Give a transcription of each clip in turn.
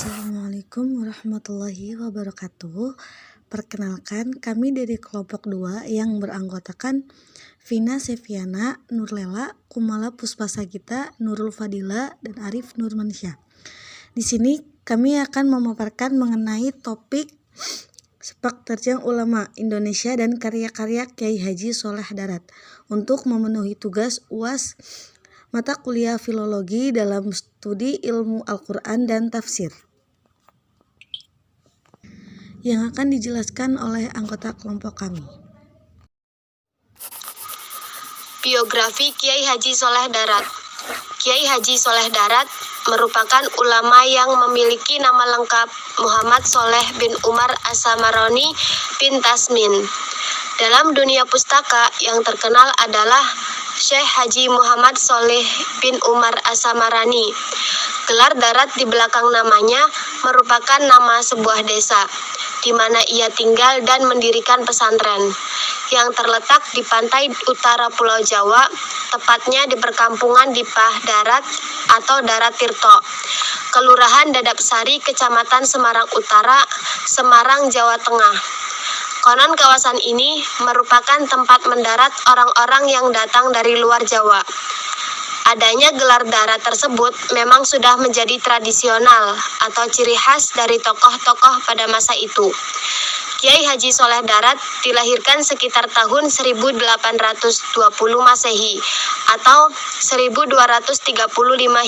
Assalamualaikum warahmatullahi wabarakatuh. Perkenalkan, kami dari kelompok 2 yang beranggotakan Vina Seviana, Nurlela, Kumala Puspasagita, Nurul Fadila, dan Arif Nurmansyah. Di sini kami akan memaparkan mengenai topik Sepak Terjang Ulama Indonesia dan karya-karya Kiai Haji Sholeh Darat untuk memenuhi tugas UAS mata kuliah filologi dalam studi ilmu Al-Quran dan tafsir yang akan dijelaskan oleh anggota kelompok kami. Biografi Kiai Haji Sholeh Darat. Kiai Haji Sholeh Darat merupakan ulama yang memiliki nama lengkap Muhammad Sholeh bin Umar As-Samarani bin Tasmin. Dalam dunia pustaka yang terkenal adalah Syekh Haji Muhammad Sholeh bin Umar As-Samarani. Gelar Darat di belakang namanya merupakan nama sebuah desa di mana ia tinggal dan mendirikan pesantren yang terletak di pantai utara Pulau Jawa, tepatnya di perkampungan Dipah Darat atau Darat Tirto, Kelurahan Dadap Sari, Kecamatan Semarang Utara, Semarang, Jawa Tengah. Konon kawasan ini merupakan tempat mendarat orang-orang yang datang dari luar Jawa. Adanya gelar darat tersebut memang sudah menjadi tradisional atau ciri khas dari tokoh-tokoh pada masa itu. Kiai Haji Sholeh Darat dilahirkan sekitar tahun 1820 Masehi atau 1235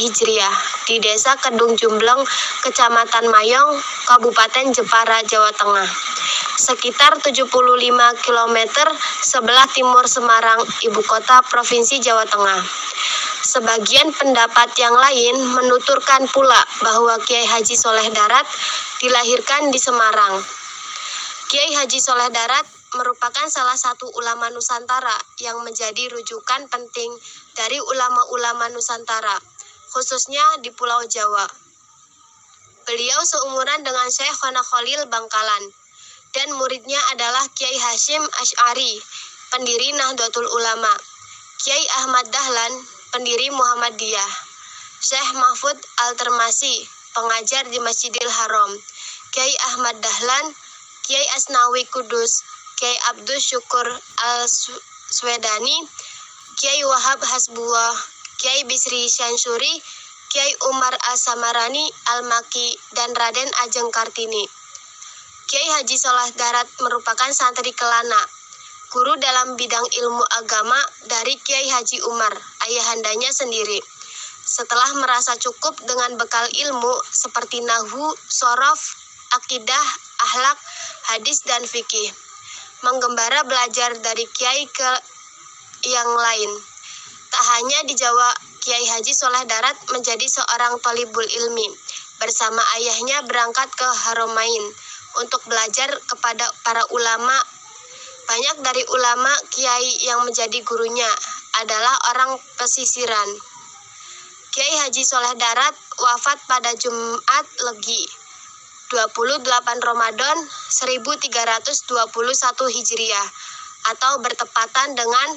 Hijriah di Desa Kedung Jumbleng, Kecamatan Mayong, Kabupaten Jepara, Jawa Tengah. Sekitar 75 km sebelah timur Semarang, ibu kota Provinsi Jawa Tengah. Sebagian pendapat yang lain menuturkan pula bahwa Kiai Haji Sholeh Darat dilahirkan di Semarang. Kiai Haji Sholeh Darat merupakan salah satu ulama Nusantara yang menjadi rujukan penting dari ulama-ulama Nusantara, khususnya di Pulau Jawa. Beliau seumuran dengan Syekh Khona Khalil Bangkalan, dan muridnya adalah Kiai Hasyim Asy'ari, pendiri Nahdlatul Ulama, Kiai Ahmad Dahlan, pendiri Muhammadiyah, Syekh Mahfud Al-Termasi, pengajar di Masjidil Haram, Kiai Ahmad Dahlan, Kiai Asnawi Kudus, Kiai Abdus Syukur Al-Swedani, Kiai Wahab Hasbuwah, Kiai Bisri Syansuri, Kiai Umar As-Samarani Al-Maki, dan Raden Ajeng Kartini. Kiai Haji Sholeh Darat merupakan santri kelana, guru dalam bidang ilmu agama dari Kiai Haji Umar, ayahandanya sendiri. Setelah merasa cukup dengan bekal ilmu seperti nahwu, shorof, akidah, akhlak, hadis, dan fikih, menggembara belajar dari kiai ke yang lain. Tak hanya di Jawa, Kiai Haji Sholeh Darat menjadi seorang thalibul ilmi. Bersama ayahnya berangkat ke Haramain untuk belajar kepada para ulama. Banyak dari ulama kiai yang menjadi gurunya adalah orang pesisiran. Kiai Haji Sholeh Darat wafat pada Jumat Legi 28 Ramadan 1321 Hijriah atau bertepatan dengan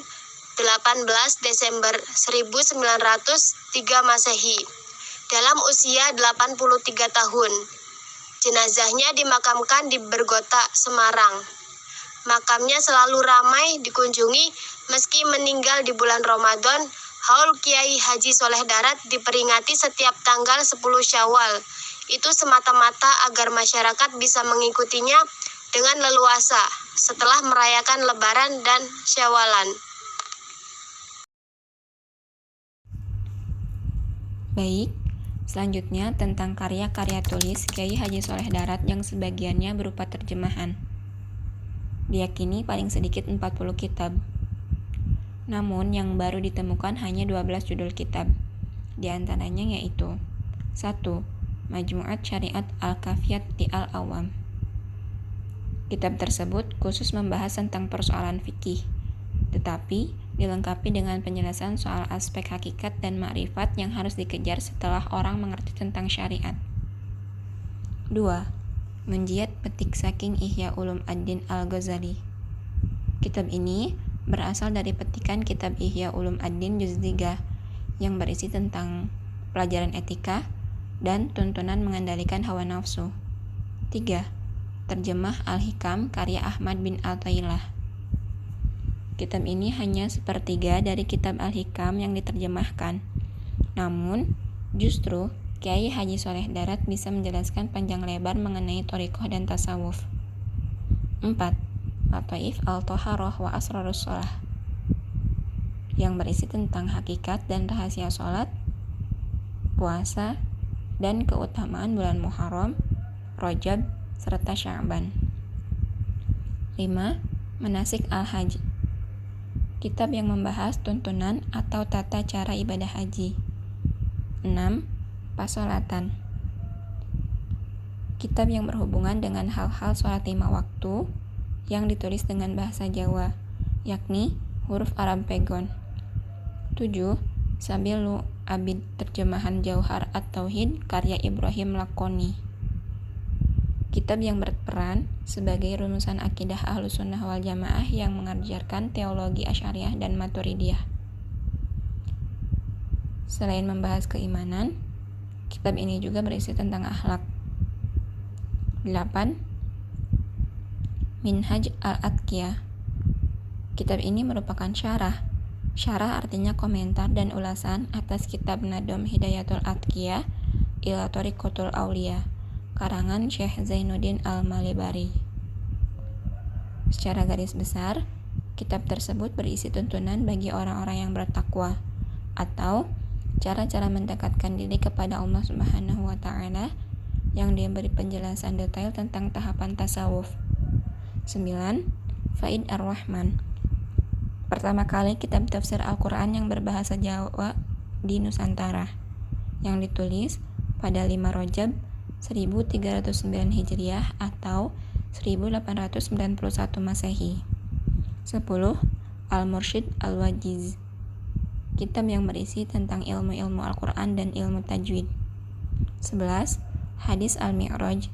18 Desember 1903 Masehi dalam usia 83 tahun. Jenazahnya dimakamkan di Bergota, Semarang. Makamnya selalu ramai dikunjungi meski meninggal di bulan Ramadan. Haul Kiai Haji Sholeh Darat diperingati setiap tanggal 10 Syawal. Itu semata-mata agar masyarakat bisa mengikutinya dengan leluasa setelah merayakan Lebaran dan Syawalan. Baik, selanjutnya tentang karya-karya tulis Kiai Haji Sholeh Darat yang sebagiannya berupa terjemahan. Diyakini paling sedikit 40 kitab. Namun yang baru ditemukan hanya 12 judul kitab. Di antaranya yaitu 1. Majmu'at Syariat Al-Kafiyat di Al-Awam. Kitab tersebut khusus membahas tentang persoalan fikih, tetapi dilengkapi dengan penjelasan soal aspek hakikat dan makrifat yang harus dikejar setelah orang mengerti tentang syariat. 2. Menjiat Petik Saking Ihya Ulum Ad-Din Al-Ghazali. Kitab ini berasal dari petikan kitab Ihya Ulum Ad-Din Juz 3 yang berisi tentang pelajaran etika, dan tuntunan mengendalikan hawa nafsu. 3. Terjemah Al-Hikam karya Ahmad bin Athaillah. Kitab ini hanya sepertiga dari kitab Al-Hikam yang diterjemahkan. Namun, justru Kiai Haji Soleh Darat bisa menjelaskan panjang lebar mengenai thariqah dan tasawuf. 4. Lataif al-Toharoh wa Asrarus Sholah, yang berisi tentang hakikat dan rahasia sholat, puasa, dan keutamaan bulan Muharram, Rajab, serta Sya'ban. 5. Manasik al-Hajj, kitab yang membahas tuntunan atau tata cara ibadah haji. 6. Pasolatan, kitab yang berhubungan dengan hal-hal sholat 5 waktu yang ditulis dengan bahasa Jawa, yakni huruf Arab Pegon. 7. Sabilu Abid, terjemahan Jauhar at-Tauhid karya Ibrahim Lakoni, kitab yang berperan sebagai rumusan akidah Ahlussunnah wal Jamaah yang mengajarkan teologi Asy'ariyah dan Maturidiyah. Selain membahas keimanan, kitab ini juga berisi tentang akhlak. 8. Minhaj al-Atqiyah, kitab ini merupakan syarah. Syarah artinya komentar dan ulasan atas kitab Nadom Hidayatul Atqiyah ila Thariqatul Auliya, karangan Syekh Zainuddin Al-Malibari. Secara garis besar, kitab tersebut berisi tuntunan bagi orang-orang yang bertakwa, atau cara-cara mendekatkan diri kepada Allah Subhanahu wa Ta'ala, yang diberi penjelasan detail tentang tahapan tasawuf. 9. Faid Ar-Rahman, pertama kali kitab tafsir Al-Quran yang berbahasa Jawa di Nusantara, yang ditulis pada 5 Rajab 1309 Hijriah atau 1891 Masehi. 10. Al-Mursyid Al-Wajiz, kitab yang berisi tentang ilmu-ilmu Al-Quran dan ilmu tajwid. 11. Hadis Al-Mi'raj,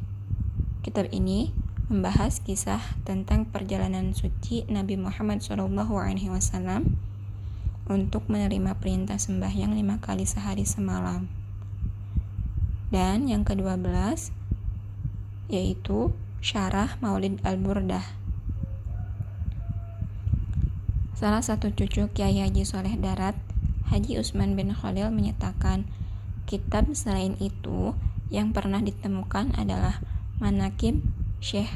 kitab ini membahas kisah tentang perjalanan suci Nabi Muhammad SAW untuk menerima perintah sembahyang 5 kali sehari semalam. Dan yang ke-12 yaitu Syarah Maulid Al-Burdah. Salah satu cucu Kiai Haji Soleh Darat, Haji Utsman bin Khalil, menyatakan kitab selain itu yang pernah ditemukan adalah Manaqib Syekh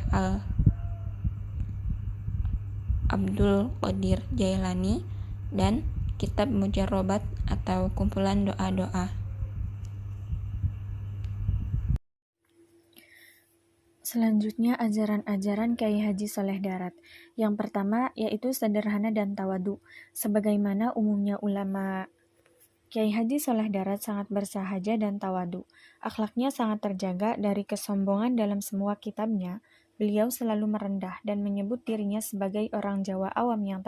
Abdul Qadir Jailani dan kitab Mujarrabat atau kumpulan doa-doa. Selanjutnya ajaran-ajaran Kiai Haji Soleh Darat. Yang pertama yaitu sederhana dan tawadu. Sebagaimana umumnya ulama, Kiai Haji Soleh Darat sangat bersahaja dan tawadu. Akhlaknya sangat terjaga dari kesombongan dalam semua kitabnya. Beliau selalu merendah dan menyebut dirinya sebagai orang Jawa awam yang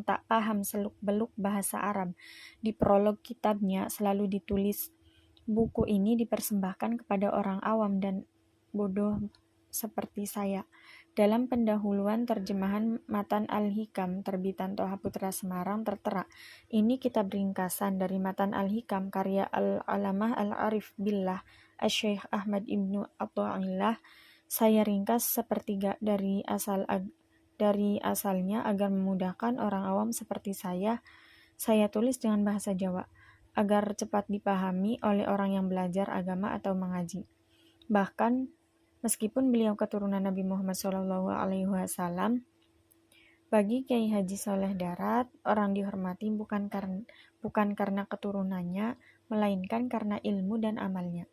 tak paham seluk-beluk bahasa Arab. Di prolog kitabnya selalu ditulis, buku ini dipersembahkan kepada orang awam dan bodoh seperti saya. Dalam pendahuluan terjemahan Matan Al-Hikam terbitan Toha Putra Semarang tertera, ini kitab ringkasan dari Matan Al-Hikam karya Al-Alamah Al-Arif Billah Asy-Syaikh Ahmad Ibnu Athaillah. Saya ringkas sepertiga dari asalnya agar memudahkan orang awam seperti saya. Saya tulis dengan bahasa Jawa agar cepat dipahami oleh orang yang belajar agama atau mengaji. Bahkan meskipun beliau keturunan Nabi Muhammad SAW, bagi Kiai Haji Soleh Darat, orang dihormati bukan karena keturunannya, melainkan karena ilmu dan amalnya.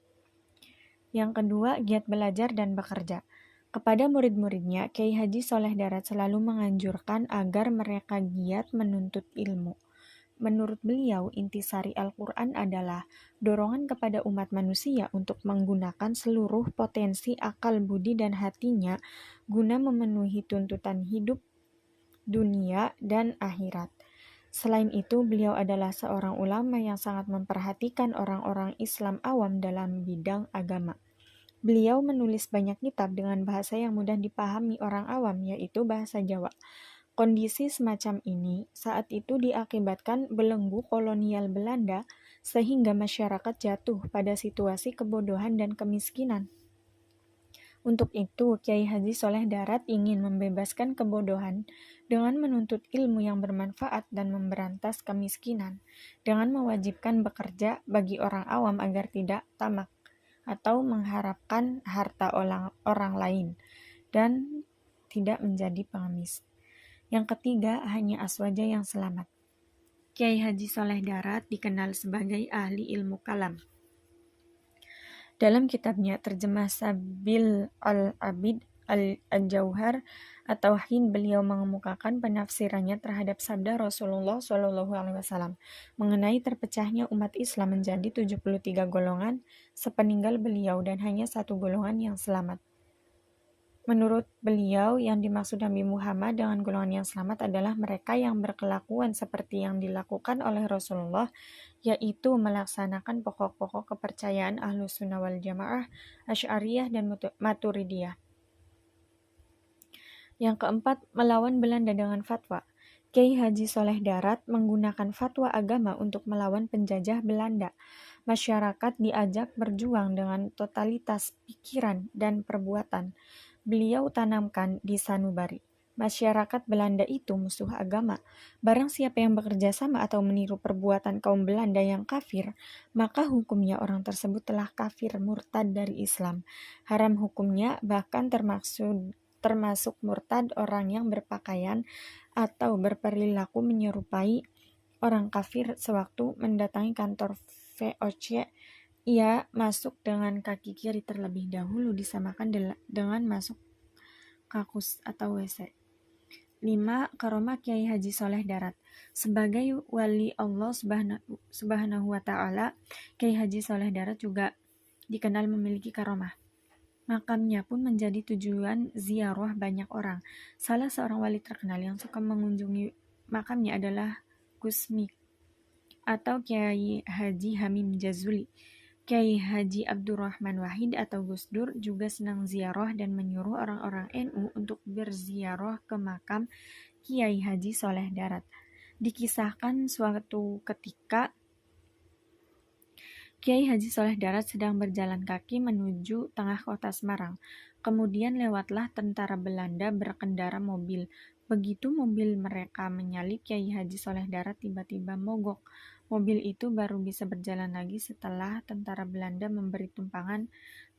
Yang kedua, giat belajar dan bekerja. Kepada murid-muridnya, Kiai Haji Soleh Darat selalu menganjurkan agar mereka giat menuntut ilmu. Menurut beliau, intisari Al-Quran adalah dorongan kepada umat manusia untuk menggunakan seluruh potensi akal, budi, dan hatinya guna memenuhi tuntutan hidup dunia dan akhirat. Selain itu, beliau adalah seorang ulama yang sangat memperhatikan orang-orang Islam awam dalam bidang agama. Beliau menulis banyak kitab dengan bahasa yang mudah dipahami orang awam, yaitu bahasa Jawa. Kondisi semacam ini saat itu diakibatkan belenggu kolonial Belanda sehingga masyarakat jatuh pada situasi kebodohan dan kemiskinan. Untuk itu, Kiai Haji Soleh Darat ingin membebaskan kebodohan dengan menuntut ilmu yang bermanfaat dan memberantas kemiskinan, dengan mewajibkan bekerja bagi orang awam agar tidak tamak atau mengharapkan harta orang lain, dan tidak menjadi pengemis. Yang ketiga, hanya Aswaja yang selamat. Kiai Haji Soleh Darat dikenal sebagai ahli ilmu kalam. Dalam kitabnya Terjemah Sabil al-Abid al-Jauhar at-Tauhid, beliau mengemukakan penafsirannya terhadap sabda Rasulullah SAW mengenai terpecahnya umat Islam menjadi 73 golongan sepeninggal beliau dan hanya satu golongan yang selamat. Menurut beliau, yang dimaksud Nabi Muhammad dengan golongan yang selamat adalah mereka yang berkelakuan seperti yang dilakukan oleh Rasulullah, yaitu melaksanakan pokok-pokok kepercayaan Ahlus Sunnah wal Jamaah, Asy'ariyah, dan Maturidiyah. Yang keempat, melawan Belanda dengan fatwa. Kiai Haji Soleh Darat menggunakan fatwa agama untuk melawan penjajah Belanda. Masyarakat diajak berjuang dengan totalitas pikiran dan perbuatan. Beliau tanamkan di sanubari, masyarakat Belanda itu musuh agama. Barang siapa yang bekerja sama atau meniru perbuatan kaum Belanda yang kafir, maka hukumnya orang tersebut telah kafir murtad dari Islam. Haram hukumnya, bahkan termasuk murtad orang yang berpakaian atau berperilaku menyerupai orang kafir sewaktu mendatangi kantor VOC. Ia masuk dengan kaki kiri terlebih dahulu, disamakan dengan masuk kakus atau WC. 5. Karomah Kiai Haji Soleh Darat. Sebagai wali Allah Subhanahu wa Ta'ala, Kiai Haji Soleh Darat juga dikenal memiliki karomah. Makamnya pun menjadi tujuan ziarah banyak orang. Salah seorang wali terkenal yang suka mengunjungi makamnya adalah Gusmi atau Kiai Haji Hamim Jazuli. Kiai Haji Abdurrahman Wahid atau Gus Dur juga senang ziarah dan menyuruh orang-orang NU untuk berziarah ke makam Kiai Haji Soleh Darat. Dikisahkan suatu ketika Kiai Haji Soleh Darat sedang berjalan kaki menuju tengah kota Semarang. Kemudian lewatlah tentara Belanda berkendara mobil. Begitu mobil mereka menyalip Kiai Haji Soleh Darat tiba-tiba mogok. Mobil itu baru bisa berjalan lagi setelah tentara Belanda memberi tumpangan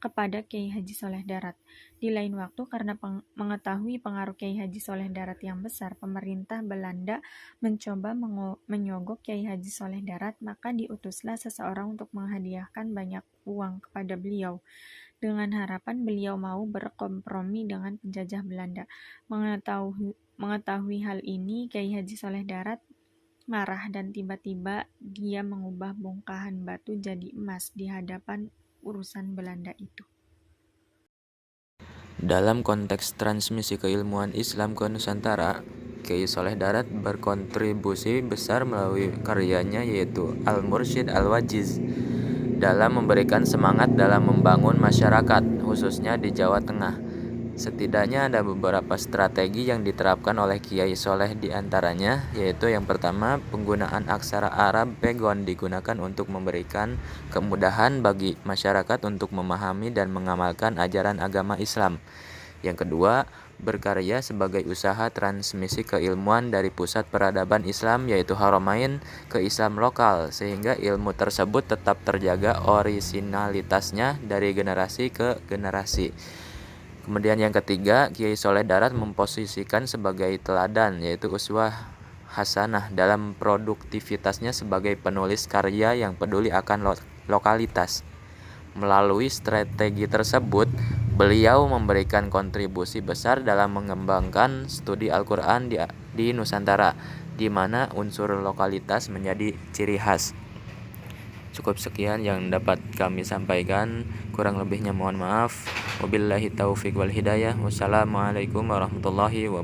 kepada Kiai Haji Soleh Darat. Di lain waktu, karena mengetahui pengaruh Kiai Haji Soleh Darat yang besar, pemerintah Belanda mencoba menyogok Kiai Haji Soleh Darat, maka diutuslah seseorang untuk menghadiahkan banyak uang kepada beliau, dengan harapan beliau mau berkompromi dengan penjajah Belanda. Mengetahui hal ini, Kiai Haji Soleh Darat marah dan tiba-tiba dia mengubah bongkahan batu jadi emas di hadapan urusan Belanda itu. Dalam konteks transmisi keilmuan Islam ke Nusantara, Kiai Soleh Darat berkontribusi besar melalui karyanya yaitu Al-Mursyid Al-Wajiz dalam memberikan semangat dalam membangun masyarakat, khususnya di Jawa Tengah. Setidaknya ada beberapa strategi yang diterapkan oleh Kiai Soleh, di antaranya yaitu yang pertama, penggunaan aksara Arab Pegon digunakan untuk memberikan kemudahan bagi masyarakat untuk memahami dan mengamalkan ajaran agama Islam. Yang kedua, berkarya sebagai usaha transmisi keilmuan dari pusat peradaban Islam yaitu Haramain ke Islam lokal, sehingga ilmu tersebut tetap terjaga orisinalitasnya dari generasi ke generasi. Kemudian yang ketiga, Kiai Soleh Darat memposisikan sebagai teladan yaitu uswah hasanah dalam produktivitasnya sebagai penulis karya yang peduli akan lokalitas. Melalui strategi tersebut, beliau memberikan kontribusi besar dalam mengembangkan studi Al-Quran di Nusantara, di mana unsur lokalitas menjadi ciri khas. Cukup sekian yang dapat kami sampaikan, kurang lebihnya mohon maaf. Wabillahi taufiq wal hidayah. Wassalamualaikum warahmatullahi wabarakatuh.